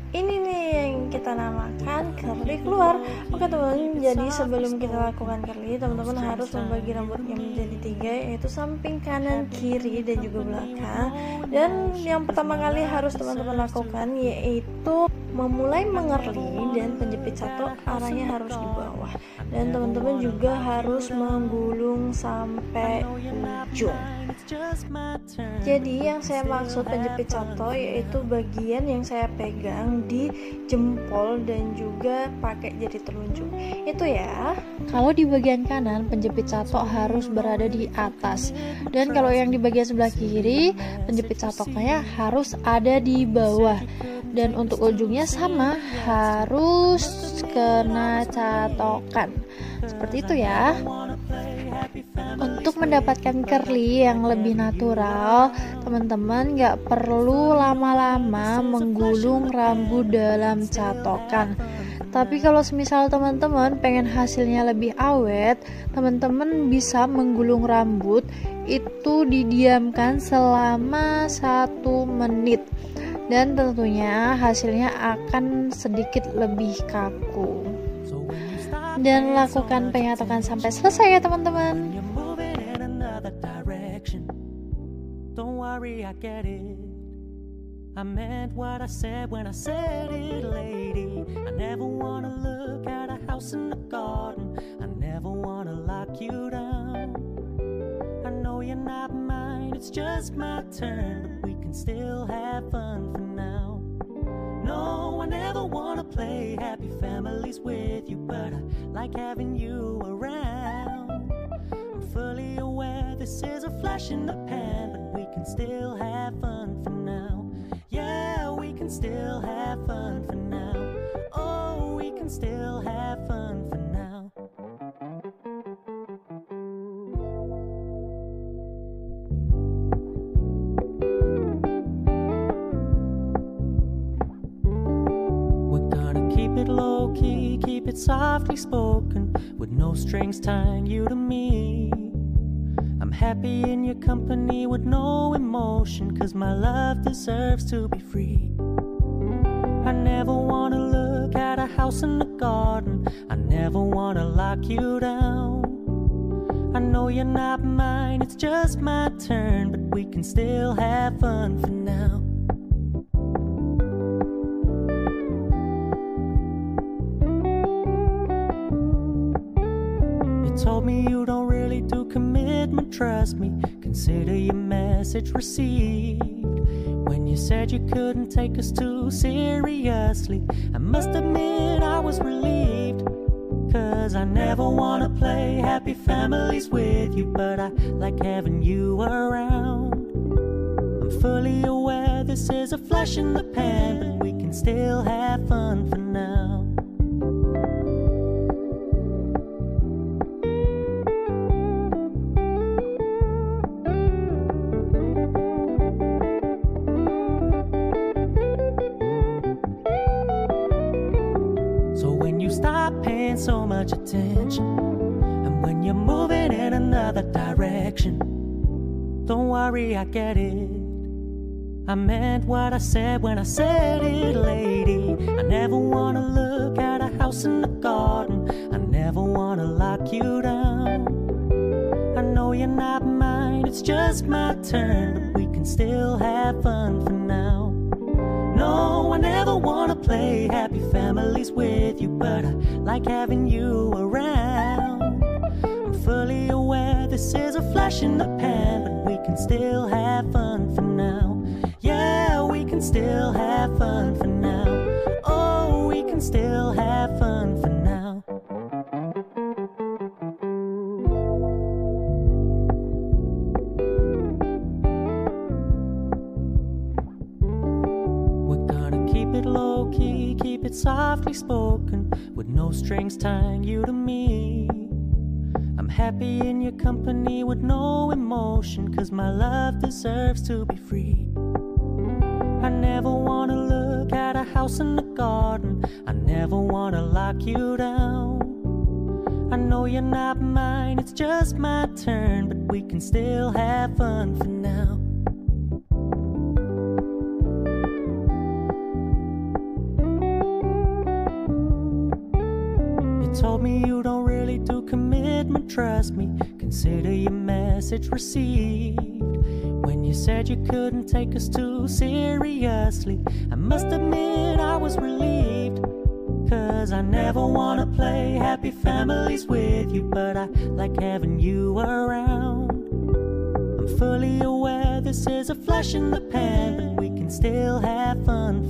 Ini nih yang kita namakan curly keluar. Oke teman, jadi sebelum kita lakukan curly, teman-teman harus membagi rambutnya menjadi 3, yaitu samping, kanan, kiri, dan juga belakang. Dan yang pertama kali harus teman-teman lakukan yaitu memulai mengerli, dan penjepit satu arahnya harus di bawah. Dan teman-teman juga harus menggulung sampai ujung. Jadi yang saya maksud penjepit satu yaitu bagian yang saya pegang di jempol dan juga pakai jari telunjuk. Itu ya. Kalau di bagian kanan, penjepit satu harus berada di atas. Dan kalau yang di bagian sebelah kiri, penjepit satoknya harus ada di bawah. Dan untuk ujungnya sama, harus kena catokan. Seperti itu ya. Untuk mendapatkan curly yang lebih natural, teman-teman gak perlu lama-lama menggulung rambut dalam catokan. Tapi kalau semisal teman-teman pengen hasilnya lebih awet, teman-teman bisa menggulung rambut itu didiamkan selama 1 menit. Dan tentunya hasilnya akan sedikit lebih kaku. Dan lakukan penyatokan sampai selesai ya teman-teman. Don't worry, I get it. I meant what I said when I said it, lady. I never wanna look at a house in the garden. I never wanna lock you down. I know you're not mine, it's just my turn, but we can still have fun for now. No, I never wanna play happy families with you, but I like having you around. I'm fully aware this is a flash in the pan, but we can still have fun for now. Yeah, we can still have fun for now. Oh, we can still have fun for now. We're gonna keep it low key, keep it softly spoken, with no strings tying you to me. I'm happy in your company with no emotion, 'cause my love deserves to be free. I never wanna look at a house in the garden. I never wanna lock you down. I know you're not mine, it's just my turn, but we can still have fun for now. You told me you don't really do commitment, trust me, consider your message received. When you said you couldn't take us too seriously, I must admit I was relieved. 'Cause I never wanna play happy families with you, but I like having you around. I'm fully aware this is a flash in the pan, but we can still have fun for now. So when you stop paying so much attention, and when you're moving in another direction, don't worry, I get it. I meant what I said when I said it, lady. I never wanna look at a house in the garden. I never wanna lock you down. I know you're not mine, it's just my turn, but we can still have fun for now. No, I never wanna play happy families with you, but I like having you around. I'm fully aware this is a flash in the pan, but we can still have fun for now. Yeah, we can still have fun for now. Oh, we can still have fun for now. Keep it low key, keep it softly spoken, with no strings tying you to me. I'm happy in your company with no emotion, 'cause my love deserves to be free. I never wanna look at a house in the garden. I never wanna lock you down. I know you're not mine, it's just my turn, but we can still have fun for now. told me you don't really do commitment, trust me, consider your message received. When you said you couldn't take us too seriously, I must admit I was relieved. Cause I never wanna play happy families with you, but I like having you around. I'm fully aware this is a flash in the pan, but we can still have fun